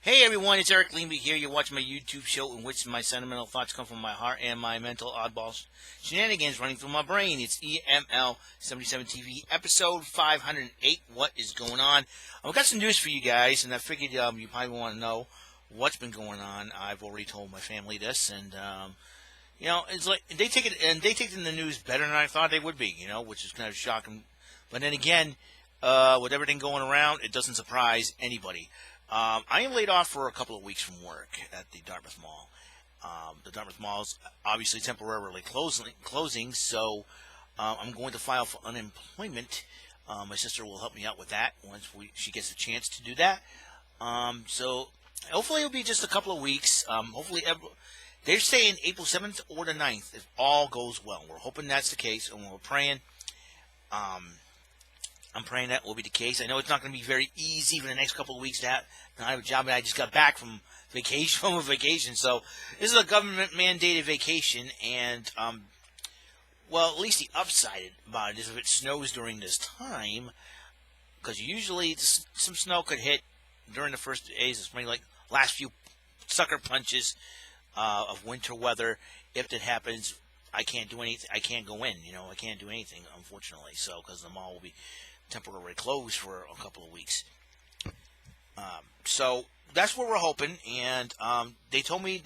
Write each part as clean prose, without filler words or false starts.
Hey everyone, it's Eric Leamy here. You're watching my YouTube show in which my sentimental thoughts come from my heart and my mental oddball shenanigans running through my brain. It's EML77 TV episode 508. What is going on? I've got some news for you guys, and I figured you probably want to know what's been going on. I've already told my family this, and it's like they take it in the news better than I thought they would be. Which is kind of shocking. But then again, with everything going around, it doesn't surprise anybody. I am laid off for a couple of weeks from work at the Dartmouth Mall. The Dartmouth Mall is obviously temporarily closing, so I'm going to file for unemployment. My sister will help me out with that once she gets a chance to do that. So hopefully it'll be just a couple of weeks. They're saying April 7th or the 9th if all goes well. We're hoping that's the case, and we're praying. I'm praying that will be the case. I know it's not going to be very easy for the next couple of weeks to have. I have a job, and I just got back from vacation. So this is a government mandated vacation, and at least the upside about it is if it snows during this time, because usually some snow could hit during the first days of spring, like last few sucker punches of winter weather. If that happens, I can't do anything. I can't go in. I can't do anything, unfortunately. So because the mall will be temporarily closed for a couple of weeks. So that's what we're hoping, and they told me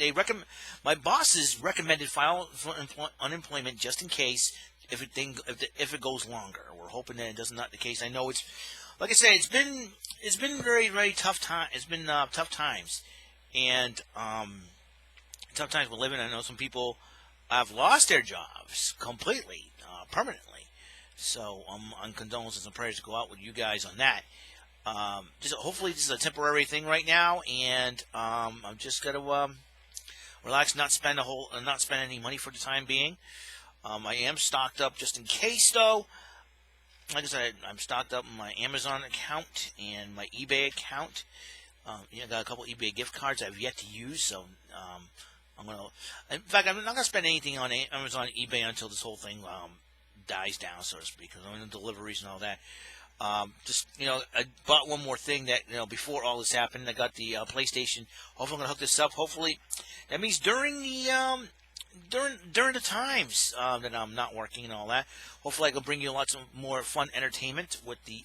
my bosses recommended file for unemployment just in case if it goes longer. We're hoping that it does not the case. I know it's like I said, it's been very, very tough time. It's been tough times, and tough times we're living. I know some people have lost their jobs completely, permanently. So on condolences and prayers to go out with you guys on that. Hopefully this is a temporary thing right now, and I'm just gonna relax, not spend any money for the time being. I am stocked up just in case, though. Like I said, I'm stocked up in my Amazon account and my eBay account. I got a couple eBay gift cards I've yet to use, so in fact, I'm not gonna spend anything on Amazon, eBay until this whole thing dies down, so to speak, because I'm in deliveries and all that. I bought one more thing that before all this happened. I got the PlayStation. Hopefully, I'm gonna hook this up. Hopefully, that means during the times that I'm not working and all that. Hopefully, I can bring you lots of more fun entertainment with the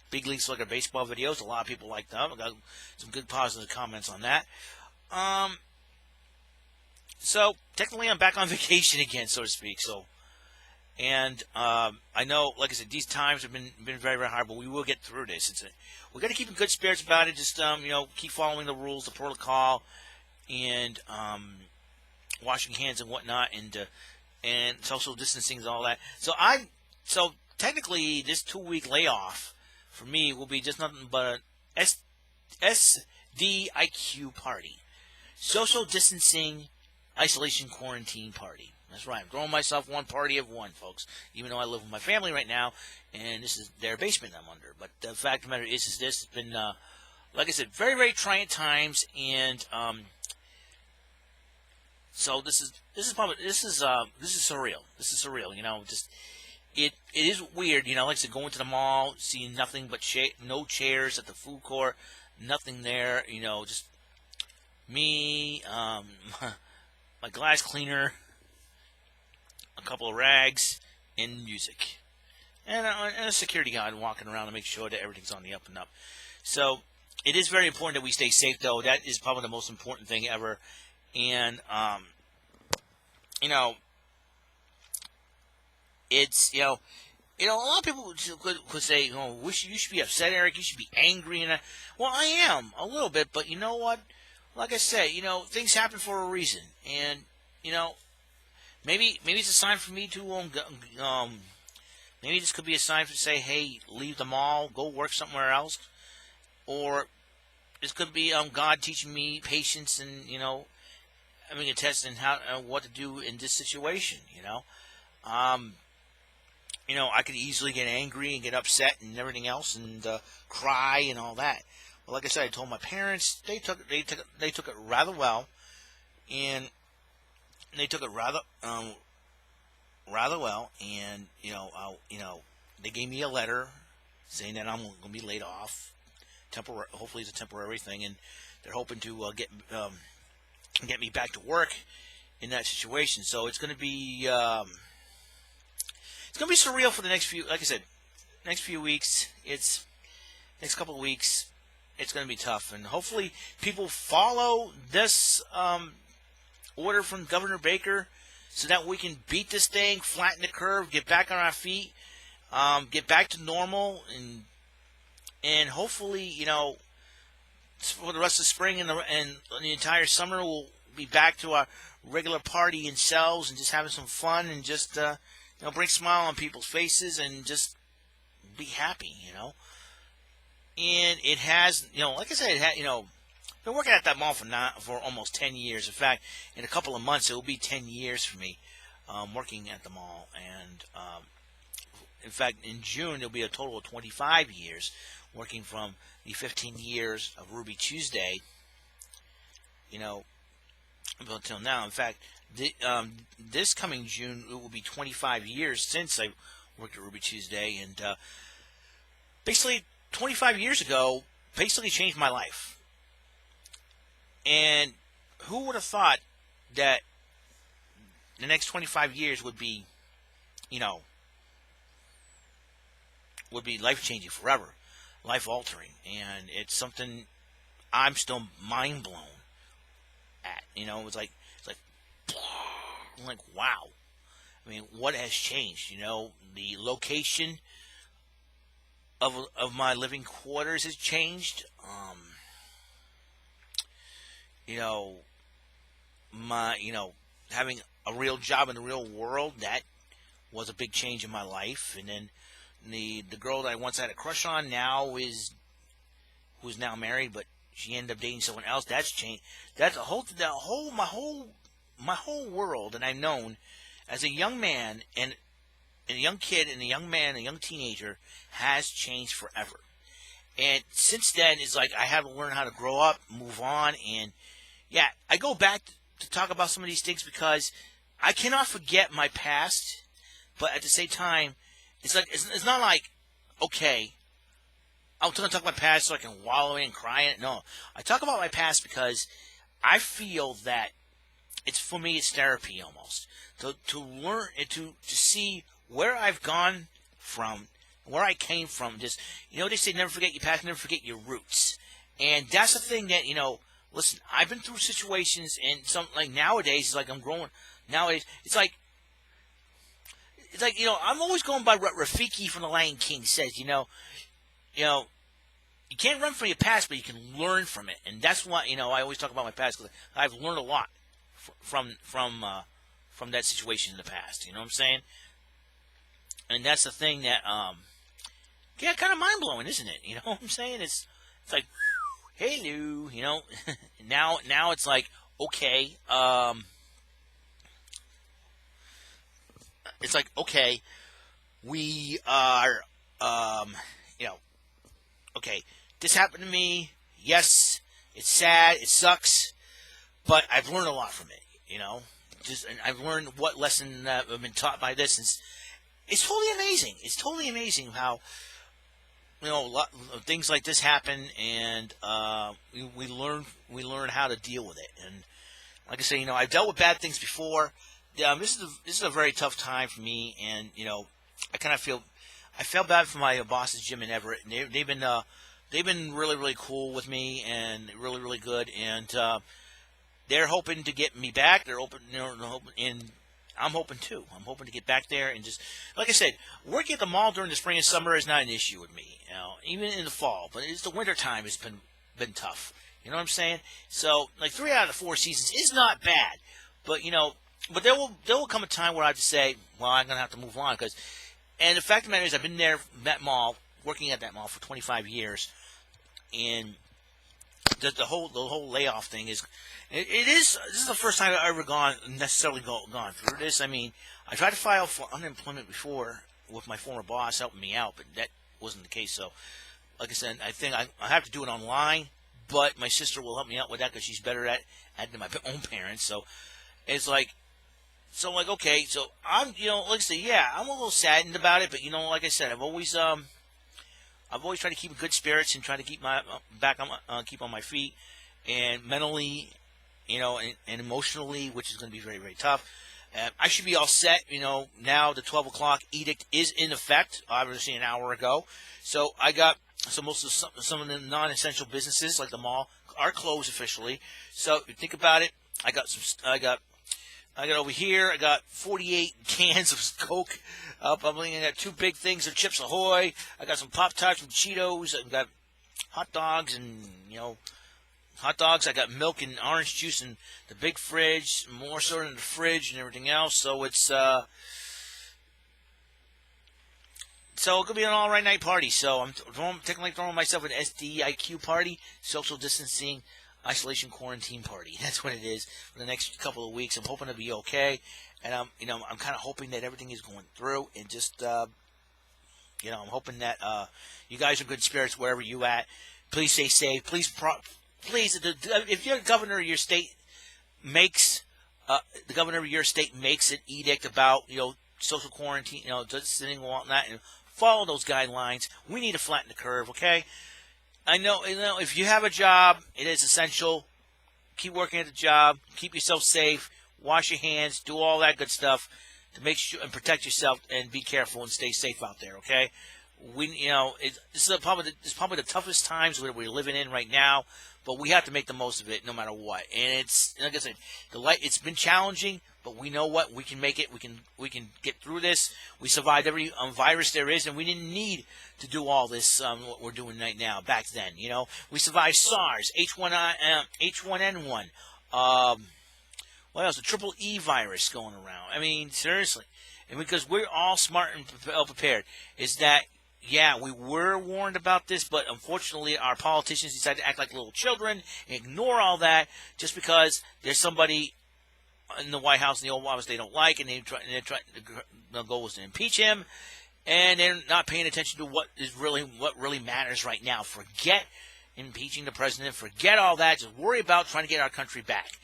Big League Soccer baseball videos. A lot of people like them. I got some good positive comments on that. So technically, I'm back on vacation again, so to speak. And I know, like I said, these times have been very, very hard, but we will get through this. We got to keep in good spirits about it. Just keep following the rules, the protocol, and washing hands and whatnot, and social distancing and all that. So technically, this 2-week layoff for me will be just nothing but an SDIQ party, social distancing, isolation, quarantine party. That's right. I'm throwing myself one party of one, folks. Even though I live with my family right now, and this is their basement I'm under. But the fact of the matter is this has been, like I said, very, very trying times, and so this is surreal. This is surreal. It is weird. Like I said, going to the mall, seeing nothing but no chairs at the food court, nothing there. Just me, my glass cleaner, a couple of rags, and music, and a security guard walking around to make sure that everything's on the up and up. So it is very important that we stay safe, though. That is probably the most important thing ever. And it's a lot of people could say, wish you should be upset, Eric. You should be angry, and well, I am a little bit, but you know what? Like I said, things happen for a reason, and maybe it's a sign for me to maybe this could be a sign to say, hey, leave the mall, go work somewhere else, or this could be God teaching me patience and having a test in how what to do in this situation. I could easily get angry and get upset and everything else and cry and all that. But like I said, I told my parents, they took it rather well, and they took it rather well, and they gave me a letter saying that I'm going to be laid off temporary. Hopefully, it's a temporary thing, and they're hoping to get me back to work in that situation. So it's going to be surreal for the next few. Like I said, next few weeks. Next couple of weeks. It's going to be tough, and hopefully people follow this order from Governor Baker, so that we can beat this thing, flatten the curve, get back on our feet, get back to normal, and hopefully, for the rest of the spring and the entire summer, we'll be back to our regular party and selves and just having some fun and just bring a smile on people's faces and just be happy, And it has, like I said, it had, been working at that mall for almost 10 years. In fact, in a couple of months, it will be 10 years for me working at the mall. And in fact, in June, it'll be a total of 25 years working from the 15 years of Ruby Tuesday, until now. In fact, this coming June, it will be 25 years since I worked at Ruby Tuesday. And basically, 25 years ago, basically changed my life. And who would have thought that the next 25 years would be, would be life-changing forever, life-altering. And it's something I'm still mind-blown at. It's like, I'm like, wow. I mean, what has changed? The location of my living quarters has changed. Having a real job in the real world, that was a big change in my life. And then the girl that I once had a crush on who's now married, but she ended up dating someone else. That's changed. That's my whole world that I've known as a young man and a young kid and a young man, a young teenager, has changed forever. And since then, it's like I had to learn how to grow up, move on, and yeah, I go back to talk about some of these things because I cannot forget my past, but at the same time, it's not like, okay, I'm going to talk about my past so I can wallow in and cry in it. No, I talk about my past because I feel that for me, it's therapy almost. To learn and to see where I've gone from, where I came from. Just, they say never forget your past, never forget your roots. And that's the thing that, listen, I've been through situations, and like nowadays, it's like I'm growing. Nowadays, it's like, I'm always going by what Rafiki from The Lion King says, you can't run from your past, but you can learn from it. And that's why, I always talk about my past, because I've learned a lot from that situation in the past. You know what I'm saying? And that's the thing that, kind of mind-blowing, isn't it? You know what I'm saying? It's like, hello, now it's like, okay, it's like, okay, we are, okay, this happened to me. Yes, it's sad, it sucks, but I've learned a lot from it, and I've learned what lesson I've been taught by this. It's totally amazing. It's totally amazing how, things like this happen, and we learn how to deal with it. And like I say, I've dealt with bad things before. This is a very tough time for me, and I kind of felt bad for my bosses, Jim and Everett. And they've been really, really cool with me and really, really good. And they're hoping to get me back. They're open, and I'm hoping too. I'm hoping to get back there and just, like I said, working at the mall during the spring and summer is not an issue with me. Even in the fall, but it's the winter time. It's been tough. You know what I'm saying? So, like 3 out of the 4 seasons is not bad, but but there will come a time where I have to say, well, I'm gonna have to move on and the fact of the matter is, I've been there, working at that mall for 25 years, and the whole layoff thing is. This is the first time I've ever necessarily gone through this. I mean, I tried to file for unemployment before with my former boss helping me out, but that wasn't the case. So, like I said, I think I have to do it online, but my sister will help me out with that because she's better at it than my own parents. So, it's like, okay, so I'm, like I say, yeah, I'm a little saddened about it, but like I said, I've always I've always tried to keep good spirits and try to keep my back on keep on my feet, and mentally, and emotionally, which is going to be very, very tough. I should be all set. Now the 12 o'clock edict is in effect, obviously an hour ago. So I got most of some of the non-essential businesses like the mall are closed officially. So if you think about it, I got over here, I got 48 cans of Coke. I got 2 big things of Chips Ahoy. I got some Pop-Tarts with Cheetos. I've got hot dogs and, hot dogs. I got milk and orange juice in the big fridge, more so in the fridge and everything else. So it's going to be an all-right night party. So I'm technically throwing myself an SDIQ party, social distancing, isolation, quarantine party. That's what it is for the next couple of weeks. I'm hoping to be okay, and I'm kind of hoping that everything is going through, and just I'm hoping that you guys are good spirits wherever you at. Please stay safe. Please, if your governor of your state makes an edict about social quarantine, distancing and whatnot, and follow those guidelines. We need to flatten the curve, okay? I know, if you have a job, it is essential. Keep working at the job. Keep yourself safe. Wash your hands. Do all that good stuff to make sure and protect yourself and be careful and stay safe out there. Okay? This is probably the toughest times that we're living in right now, but we have to make the most of it no matter what. And it's like I said, it's been challenging, but we know what we can make it. We can get through this. We survived every virus there is, and we didn't need to do all this what we're doing right now. Back then, we survived SARS, H1N1. What else? The triple E virus going around. I mean, seriously, and because we're all smart and prepared, is that. Yeah, we were warned about this, but unfortunately our politicians decide to act like little children and ignore all that just because there's somebody in the White House, in the Oval Office they don't like, and the goal is to impeach him, and they're not paying attention to what really matters right now. Forget impeaching the president. Forget all that. Just worry about trying to get our country back.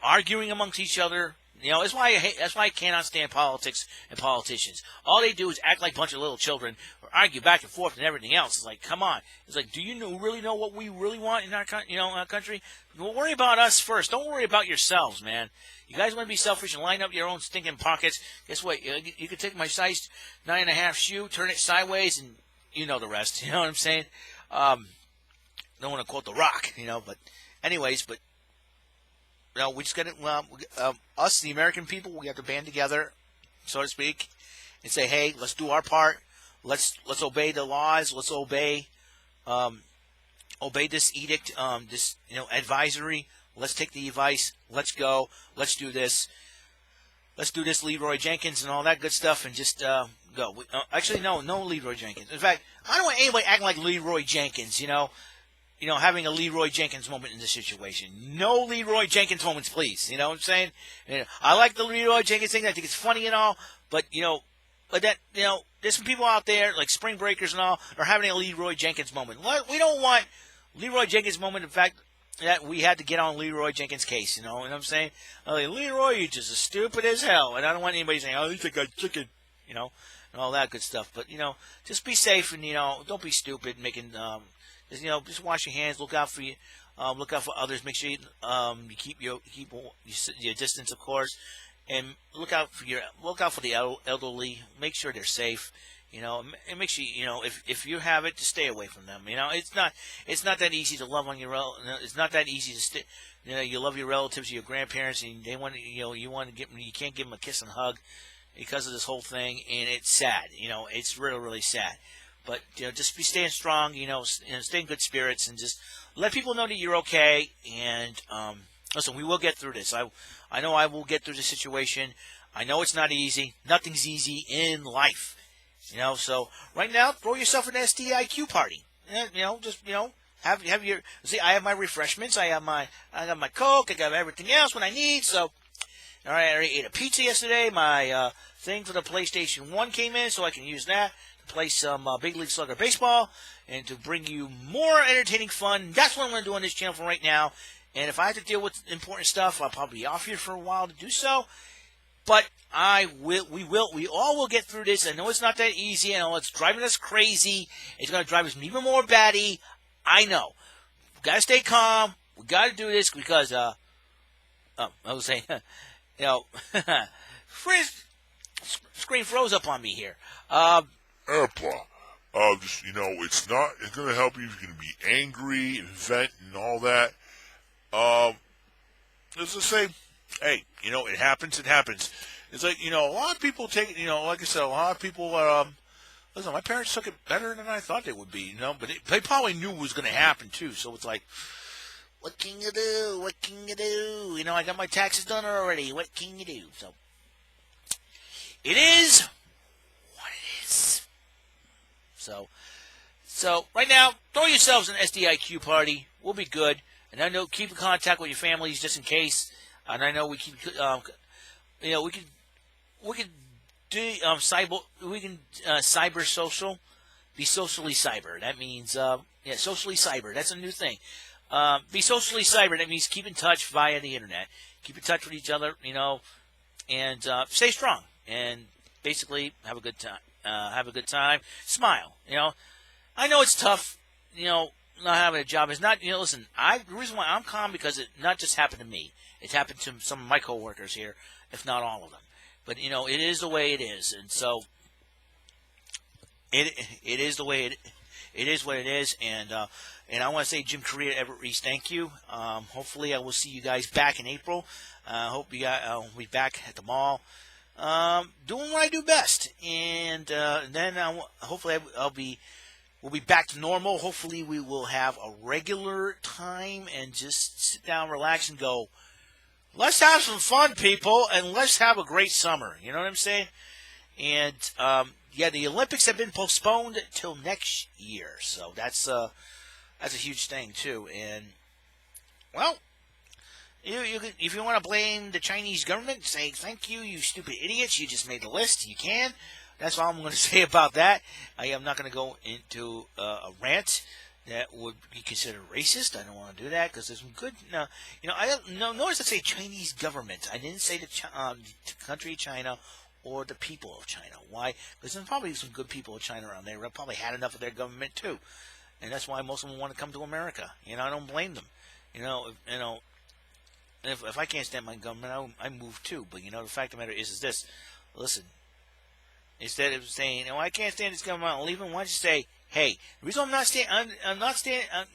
Arguing amongst each other. That's why I cannot stand politics and politicians. All they do is act like a bunch of little children, or argue back and forth and everything else. It's like, come on. It's like, do you really know what we really want in our country? Well, worry about us first. Don't worry about yourselves, man. You guys want to be selfish and line up your own stinking pockets. Guess what? You can take my size 9.5 shoe, turn it sideways, and you know the rest. You know what I'm saying? Don't want to quote The Rock, but anyways, but. We just got to, us, the American people, we have to band together, so to speak, and say, hey, let's do our part. Let's obey the laws. Let's obey this edict, this advisory. Let's take the advice. Let's go. Let's do this. Let's do this, Leroy Jenkins, and all that good stuff, and just go. Actually, no Leroy Jenkins. In fact, I don't want anybody acting like Leroy Jenkins. Having a Leroy Jenkins moment in this situation. No Leroy Jenkins moments, please. You know what I'm saying? I like the Leroy Jenkins thing. I think it's funny and all, but there's some people out there like Spring Breakers and all are having a Leroy Jenkins moment. We don't want Leroy Jenkins moment. In fact, that we had to get on Leroy Jenkins' case. You know what I'm saying? Like, Leroy, you're just as stupid as hell, and I don't want anybody saying, "Oh, you think I'm chicken," and all that good stuff. But just be safe and don't be stupid making. Just wash your hands. Look out for you. Look out for others. Make sure you keep your distance, of course, and look out for the elderly. Make sure they're safe. And make sure if you have it, to stay away from them. It's not that easy to love on it's not that easy to stay. You love your relatives, your grandparents, and they want you can't give them a kiss and hug because of this whole thing, and it's sad. It's really, really sad. But just be staying strong. Stay in good spirits, and just let people know that you're okay. And listen, we will get through this. I know I will get through the situation. I know it's not easy. Nothing's easy in life. So right now, throw yourself an SDIQ party. Have your see. I have my refreshments. I got my Coke. I got everything else when I need. So, all right. I already ate a pizza yesterday. My thing for the PlayStation 1 came in, so I can use that. Play some Big League Slugger baseball, and to bring you more entertaining fun. That's what I'm going to do on this channel for right now. And if I have to deal with important stuff, I'll probably be off here for a while to do so. But we all will get through this. I know it's not that easy. I know it's driving us crazy. It's going to drive us even more batty. I know. We got to stay calm. We got to do this because, I was saying, screen froze up on me here. It's going to help you. You're going to be angry and vent and all that. Let's just say, hey, it happens. It happens. It's like, a lot of people take it, like I said, a lot of people, listen, my parents took it better than I thought they would be, but they probably knew it was going to happen too. So it's like, what can you do? What can you do? I got my taxes done already. What can you do? So it is what it is. So right now, throw yourselves an SDIQ party. We'll be good. And I know keep in contact with your families just in case. And I know we keep, we could do cyber social, be socially cyber. That means socially cyber. That's a new thing. Be socially cyber. That means keep in touch via the internet. Keep in touch with each other, and stay strong. And basically have a good time. Smile. I know it's tough. Not having a job is not. Listen. The reason why I'm calm because it not just happened to me. It's happened to some of my coworkers here, if not all of them. But it is the way it is, and so it is the way it is what it is. And I want to say, Jim Korea, Everett Reese, thank you. Hopefully, I will see you guys back in April. Hope you guys will be back at the mall, doing what I do best. And then hopefully we'll be back to normal. Hopefully, we will have a regular time and just sit down, relax, and go. Let's have some fun, people, and let's have a great summer. You know what I'm saying? And the Olympics have been postponed till next year, so that's a huge thing too. And well, if you want to blame the Chinese government, say thank you, you stupid idiots. You just made the list. You can. That's all I'm going to say about that. I am not going to go into a rant that would be considered racist. I don't want to do that because there's some good. I don't notice I say Chinese government. I didn't say the country of China or the people of China. Why? Because there's probably some good people of China around there. They probably had enough of their government too, and that's why most of them want to come to America. I don't blame them. If I can't stand my government, I move too. But the fact of the matter is this. Listen. Instead of saying, I can't stand this government, I'll leave them. Why don't you say, hey, the reason I'm not standing,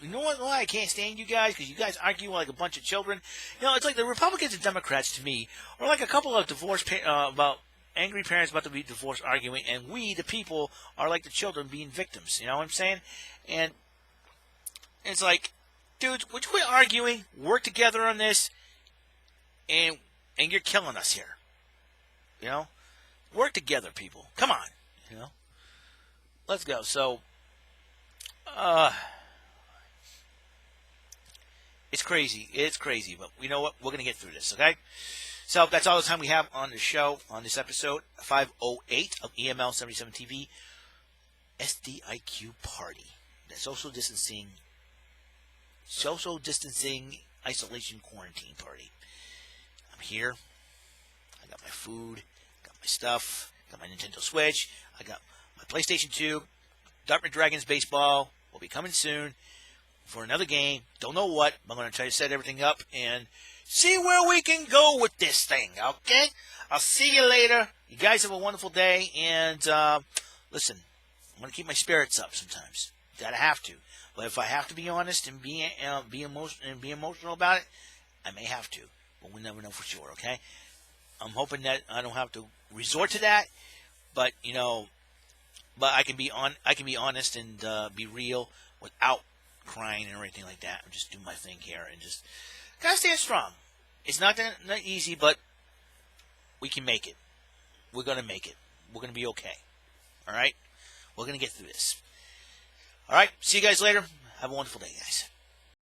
you know why I can't stand you guys? Because you guys argue like a bunch of children. It's like the Republicans and Democrats to me are like a couple of about angry parents about to be divorced arguing, and we, the people, are like the children being victims. You know what I'm saying? And it's like, dudes, would you quit arguing, work together on this, and you're killing us here. Work together, people. Come on. Let's go. So, it's crazy. It's crazy, but you know what? We're going to get through this, okay? So, that's all the time we have on the show, on this episode, 508 of EML77 TV, SDIQ Party, the social distancing, isolation, quarantine party. I'm here. I got my food. My stuff, got my Nintendo Switch, I got my PlayStation 2, Dartmouth Dragons baseball will be coming soon for another game. Don't know what, but I'm going to try to set everything up and see where we can go with this thing, okay? I'll see you later. You guys have a wonderful day, and listen, I'm going to keep my spirits up sometimes. Gotta have to. But if I have to be honest and be emotional about it, I may have to. But we'll never know for sure, okay? I'm hoping that I don't have to resort to that, but but I can be honest and be real without crying and everything like that. I'm just doing my thing here and just gotta stand strong. It's not easy, but we can make it. We're gonna make it. We're gonna be okay. All right, we're gonna get through this. All right, see you guys later. Have a wonderful day, guys.